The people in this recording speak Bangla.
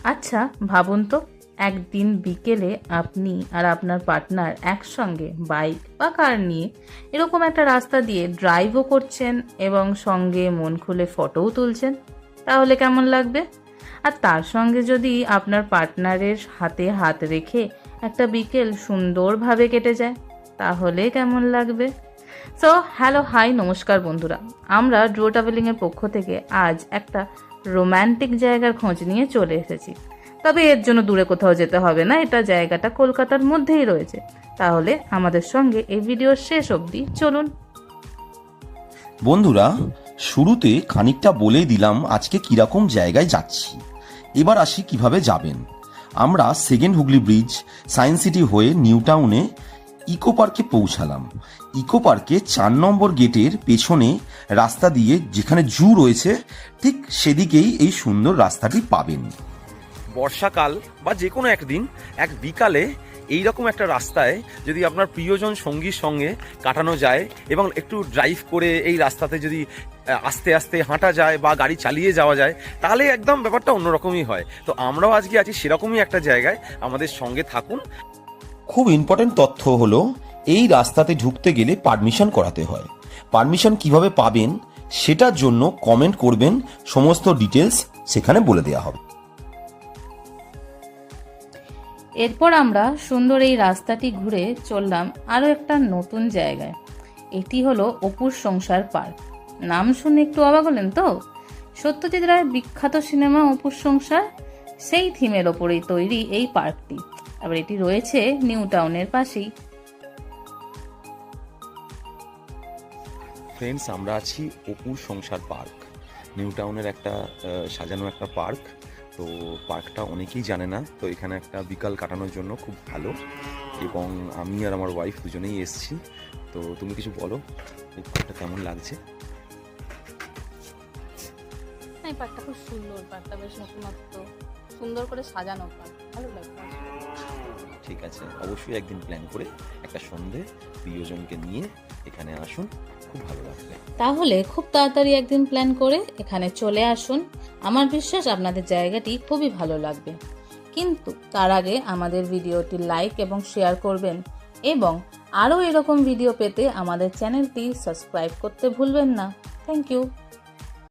আচ্ছা ভাবুন তো, একদিন বিকেলে আপনি আর আপনার পার্টনার একসঙ্গে বাইক বা কার নিয়ে এরকম একটা রাস্তা দিয়ে ড্রাইভও করছেন এবং সঙ্গে মন খুলে ফটোও তুলছেন, তাহলে কেমন লাগবে? আর তার সঙ্গে যদি আপনার পার্টনারের হাতে হাত রেখে একটা বিকেল সুন্দরভাবে কেটে যায়, তাহলে কেমন লাগবে? সো হ্যালো হাই নমস্কার বন্ধুরা, আমরা ড্রো ট্রাভেলিংয়ের পক্ষ থেকে আজ একটা রোম্যান্টিক জায়গার খোঁজ নিয়ে চলে এসেছি। তবে এর জন্য দূরে কোথাও যেতে হবে না, এটা জায়গাটা কলকাতার মধ্যেই রয়েছে। তাহলে আমাদের সঙ্গে এই ভিডিওর শেষ অবধি চলুন। বন্ধুরা, শুরুতে খানিকটা বলেই দিলাম আজকে কিরকম জায়গায় যাচ্ছি। এবার আসি কিভাবে যাবেন। আমরা second Hooghly bridge, science city হয়ে নিউ টাউনে ইকো পার্কে পৌঁছালাম। ইকো পার্কে 4 নম্বর গেটের পেছনে রাস্তা দিয়ে যেখানে জু রয়েছে, ঠিক সেদিকেই এই সুন্দর রাস্তাটি পাবেন। বর্ষাকাল বা যে কোনো একদিন এক বিকালে এইরকম একটা রাস্তায় যদি আপনার প্রিয়জন সঙ্গীর সঙ্গে কাটানো যায় এবং একটু ড্রাইভ করে এই রাস্তাতে যদি আস্তে আস্তে হাঁটা যায় বা গাড়ি চালিয়ে যাওয়া যায়, তাহলে একদম ব্যাপারটা অন্যরকমই হয়। তো আমরাও আজকে আছি সেরকমই একটা জায়গায়, আমাদের সঙ্গে থাকুন। খুব ইম্পর্টেন্ট তথ্য হলো, এই রাস্তাতে ঢুকতে গেলে পারমিশন করাতে হয়। পারমিশন কিভাবে পাবেন সেটার জন্য কমেন্ট করবেন, সমস্ত ডিটেলস সেখানে বলে দেওয়া হবে। এরপর আমরা সুন্দর এই রাস্তাটি ঘুরে চললাম আরও একটা নতুন জায়গায়। এটি হলো অপুর সংসার পার্ক। নাম শুনে একটু অবাক হলেন তো? সত্যজিৎ রায়ের বিখ্যাত সিনেমা অপুর সংসার, সেই থিমের ওপরেই তৈরি এই পার্কটি। আবার এটি রয়েছে নিউ টাউনের পাশেই। ফ্রেন্ডস, আমরা আছি অপুর সংসার পার্ক, নিউ টাউনের একটা সাজানো একটা পার্ক। তো পার্কটা অনেকেই জানে না, তো এখানে একটা বিকাল কাটানোর জন্য খুব ভালো। এবং আমি আর আমার ওয়াইফ দুজনেই এসেছি। তো তুমি কিছু বলো, এই পার্কটা কেমন লাগছে? এই পার্কটা খুব সুন্দর, পার্কটা বেশ নতুনত্ব, সুন্দর করে সাজানো পার্ক, ভালো লাগছে। ঠিক আছে, অবশ্যই একদিন প্ল্যান করে একটা সন্ধে প্রিয়জনকে নিয়ে এখানে আসুন, খুব ভালো লাগবে। তাহলে খুব তাড়াতাড়ি একদিন প্ল্যান করে এখানে চলে আসুন। আমার বিশ্বাস আপনাদের জায়গাটি খুবই ভালো লাগবে। কিন্তু তার আগে আমাদের ভিডিওটি লাইক এবং শেয়ার করবেন এবং আরও এরকম ভিডিও পেতে আমাদের চ্যানেলটি সাবস্ক্রাইব করতে ভুলবেন না। Thank you.